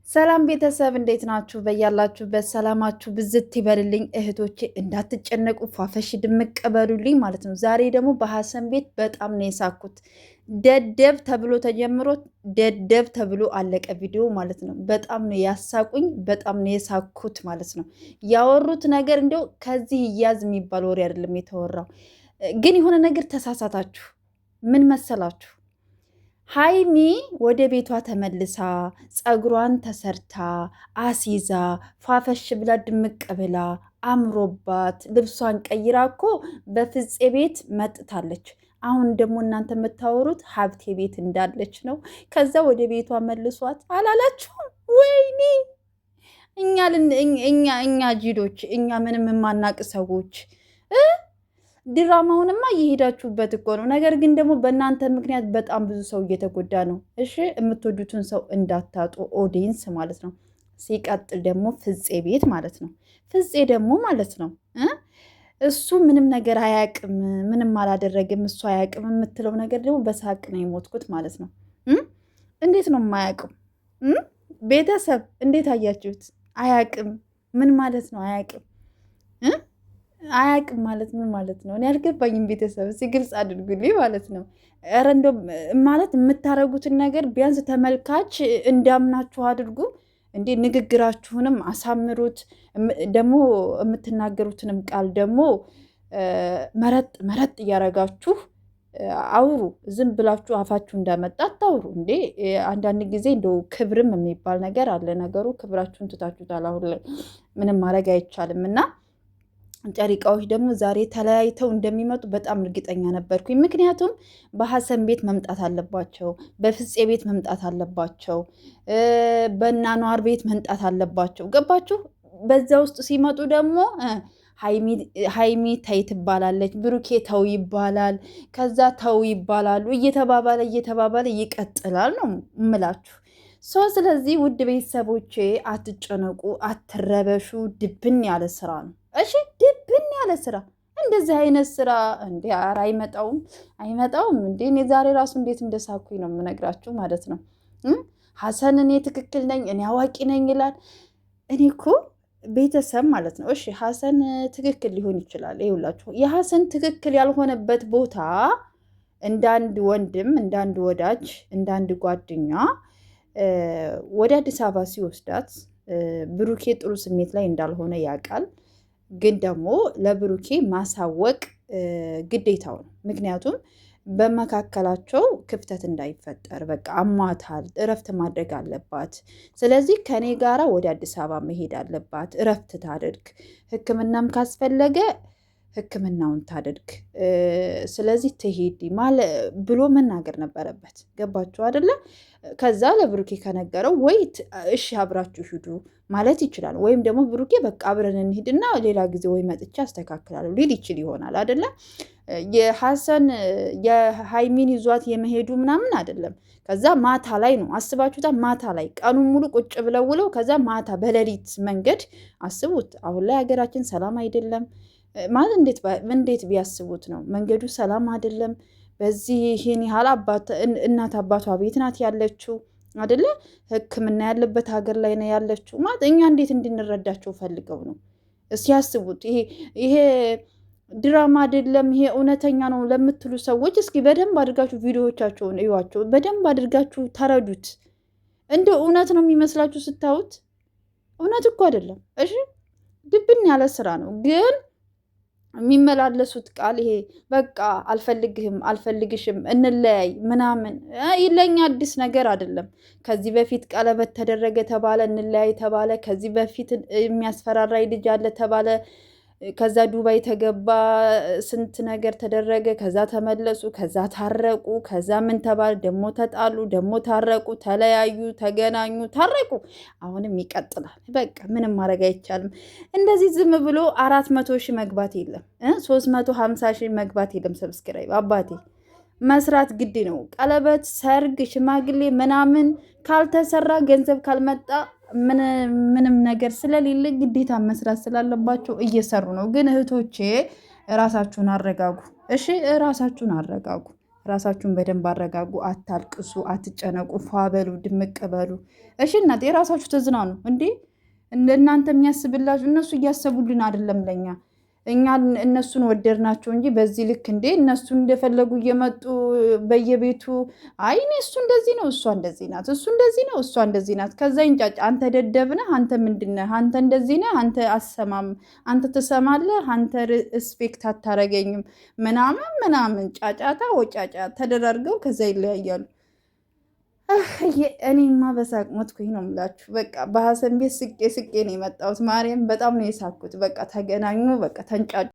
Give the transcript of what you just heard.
ሰላም ቤተሰብ እንዴት ናችሁ? በያላችሁበት ሰላማችሁ ብዝት ይበልልኝ። እህቶቼ እንዳትጨነቁ ፏፈሽ ድምቅ በሉልኝ ማለት ነው። ዛሬ ደግሞ በሀሰን ቤት በጣም ነው የሳኩት። ደደብ ተብሎ ተጀምሮ ደደብ ተብሎ አለቀ ቪዲዮ ማለት ነው። በጣም ነው ያሳቁኝ፣ በጣም ነው የሳኩት ማለት ነው። ያወሩት ነገር እንዲያው ከዚህ እያዝ የሚባል ወሬ አይደለም የተወራው። ግን የሆነ ነገር ተሳሳታችሁ። ምን መሰላችሁ? ሀይሚ ወደ ቤቷ ተመልሳ ፀጉሯን ተሰርታ አሲዛ ፏፈሽ ብላ ድምቅ ብላ አምሮባት ልብሷን ቀይራ እኮ በፍፄ ቤት መጥታለች። አሁን ደግሞ እናንተ የምታወሩት ሀብቴ ቤት እንዳለች ነው። ከዛ ወደ ቤቷ መልሷት አላላችሁም? ወይኔ እኛ ጂዶች፣ እኛ ምንም የማናቅ ሰዎች ድራማውንማ እየሄዳችሁበት እኮ ነው። ነገር ግን ደግሞ በእናንተ ምክንያት በጣም ብዙ ሰው እየተጎዳ ነው። እሺ የምትወዱትን ሰው እንዳታጡ ኦዲየንስ ማለት ነው። ሲቀጥል ደግሞ ፍፄ ቤት ማለት ነው። ፍፄ ደግሞ ማለት ነው እሱ ምንም ነገር አያቅም፣ ምንም አላደረግም፣ እሱ አያቅም የምትለው ነገር ደግሞ በሳቅ ነው የሞትኩት ማለት ነው። እንዴት ነው የማያቅም? ቤተሰብ እንዴት አያችሁት? አያቅም ምን ማለት ነው? አያቅም አያቅም ማለት ምን ማለት ነው? እኔ አልገባኝም። ቤተሰብ ግልጽ አድርጉልኝ ማለት ነው። ኧረ እንደው ማለት የምታረጉትን ነገር ቢያንስ ተመልካች እንዳምናችሁ አድርጉ እንዴ። ንግግራችሁንም አሳምሩት። ደግሞ የምትናገሩትንም ቃል ደግሞ መረጥ መረጥ እያረጋችሁ አውሩ። ዝም ብላችሁ አፋችሁ እንዳመጣ አታውሩ እንዴ። አንዳንድ ጊዜ እንደው ክብርም የሚባል ነገር አለ። ነገሩ ክብራችሁን ትታችሁታል። አሁን ላይ ምንም ማድረግ አይቻልም እና ጨሪቃዎች ደግሞ ዛሬ ተለያይተው እንደሚመጡ በጣም እርግጠኛ ነበርኩኝ። ምክንያቱም በሀሰን ቤት መምጣት አለባቸው፣ በፍፄ ቤት መምጣት አለባቸው፣ በናኗር ቤት መምጣት አለባቸው። ገባችሁ? በዛ ውስጥ ሲመጡ ደግሞ ሀይሚ ተይ ትባላለች፣ ብሩኬ ተው ይባላል፣ ከዛ ተው ይባላሉ። እየተባባለ ይቀጥላል ነው እምላችሁ። ስለዚህ ውድ ቤተሰቦቼ አትጨነቁ፣ አትረበሹ። ድብን ያለ ስራ ነው። እሺ ድብን ያለ ስራ። እንደዚህ አይነት ስራ እንዴ! ኧረ አይመጣውም እንዴ! እኔ ዛሬ ራሱ እንዴት እንደሳኩኝ ነው የምነግራችሁ ማለት ነው። ሀሰን እኔ ትክክል ነኝ፣ እኔ አዋቂ ነኝ ይላል። እኔ እኮ ቤተሰብ ማለት ነው። እሺ ሀሰን ትክክል ሊሆን ይችላል። ይኸውላችሁ የሀሰን ትክክል ያልሆነበት ቦታ እንዳንድ ወንድም፣ እንዳንድ ወዳጅ፣ እንዳንድ ጓደኛ ወደ አዲስ አበባ ሲወስዳት ብሩኬ ጥሩ ስሜት ላይ እንዳልሆነ ያውቃል። ግን ደግሞ ለብሩኬ ማሳወቅ ግዴታው ነው። ምክንያቱም በመካከላቸው ክፍተት እንዳይፈጠር በቃ አሟታል፣ እረፍት ማድረግ አለባት። ስለዚህ ከኔ ጋራ ወደ አዲስ አበባ መሄድ አለባት፣ እረፍት ታድርግ፣ ሕክምናም ካስፈለገ ሕክምናውን ታድርግ። ስለዚህ ትሄድ ብሎ መናገር ነበረበት። ገባችሁ አይደለ? ከዛ ለብሩኬ ከነገረው ወይ እሺ አብራችሁ ሂዱ ማለት ይችላል። ወይም ደግሞ ብሩኬ በቃ አብረን እንሂድና ሌላ ጊዜ ወይ መጥቻ አስተካክላለሁ ሊል ይችል ይሆናል አይደለ? የሀሰን የሃይሚን ይዟት የመሄዱ ምናምን አይደለም። ከዛ ማታ ላይ ነው አስባችሁታ። ማታ ላይ ቀኑን ሙሉ ቁጭ ብለው ውለው ከዛ ማታ በሌሊት መንገድ አስቡት። አሁን ላይ ሀገራችን ሰላም አይደለም ማለት እንዴት ቢያስቡት ነው? መንገዱ ሰላም አይደለም። በዚህ ይህን ያህል እናት አባቷ ቤት ናት ያለችው አይደለ? ሕክምና ያለበት ሀገር ላይ ነው ያለችው ማለት እኛ እንዴት እንድንረዳቸው ፈልገው ነው? ሲያስቡት ይሄ ድራማ አይደለም፣ ይሄ እውነተኛ ነው ለምትሉ ሰዎች እስኪ በደንብ አድርጋችሁ ቪዲዮዎቻቸውን እዩዋቸው፣ በደንብ አድርጋችሁ ተረዱት። እንደው እውነት ነው የሚመስላችሁ ስታዩት? እውነት እኮ አይደለም። እሺ ድብን ያለ ስራ ነው ግን የሚመላለሱት ቃል ይሄ በቃ አልፈልግህም፣ አልፈልግሽም፣ እንለያይ ምናምን ለኛ አዲስ ነገር አይደለም። ከዚህ በፊት ቀለበት ተደረገ ተባለ፣ እንለያይ ተባለ። ከዚህ በፊት የሚያስፈራራይ ልጅ አለ ተባለ። ከዛ ዱባይ ተገባ፣ ስንት ነገር ተደረገ። ከዛ ተመለሱ፣ ከዛ ታረቁ፣ ከዛ ምን ተባለ፣ ደሞ ተጣሉ፣ ደሞ ታረቁ፣ ተለያዩ፣ ተገናኙ፣ ታረቁ። አሁንም ይቀጥላል። በቃ ምንም ማድረግ አይቻልም። እንደዚህ ዝም ብሎ 400 ሺህ መግባት የለም፣ 350 ሺህ መግባት የለም። ሰብስክራይብ አባቴ መስራት ግድ ነው። ቀለበት፣ ሰርግ፣ ሽማግሌ ምናምን ካልተሰራ ገንዘብ ካልመጣ ምንም ነገር ስለሌለ ግዴታ መስራት ስላለባቸው እየሰሩ ነው። ግን እህቶቼ ራሳችሁን አረጋጉ። እሺ ራሳችሁን አረጋጉ። ራሳችሁን በደንብ አረጋጉ። አታልቅሱ፣ አትጨነቁ፣ ፏ በሉ፣ ድምቅ በሉ። እሺ እናት የራሳችሁ ተዝናኑ እንዴ። እናንተ የሚያስብላችሁ እነሱ እያሰቡልን አይደለም ለኛ። እኛ እነሱን ወደድናቸው እንጂ በዚህ ልክ እንዴ እነሱ እንደፈለጉ እየመጡ በየቤቱ አይ እኔ እሱ እንደዚህ ነው፣ እሷ እንደዚህ ናት፣ እሱ እንደዚህ ነው፣ እሷ እንደዚህ ናት። ከዛ ይንጫጫ። አንተ ደደብ ነህ፣ አንተ ምንድን ነህ፣ አንተ እንደዚህ ነህ፣ አንተ አሰማም፣ አንተ ትሰማለህ፣ አንተ ሪስፔክት አታረገኝም ምናምን ምናምን ጫጫታ ወጫጫ ተደራርገው ከዛ ይለያያሉ። እኔማ በሳቅ ሞትኩኝ ነው የምላችሁ። በቃ በሀሰን ቤት ስቄ ስቄ ነው የመጣሁት። ማርያም በጣም ነው የሳኩት። በቃ ተገናኙ፣ በቃ ተንጫጩ።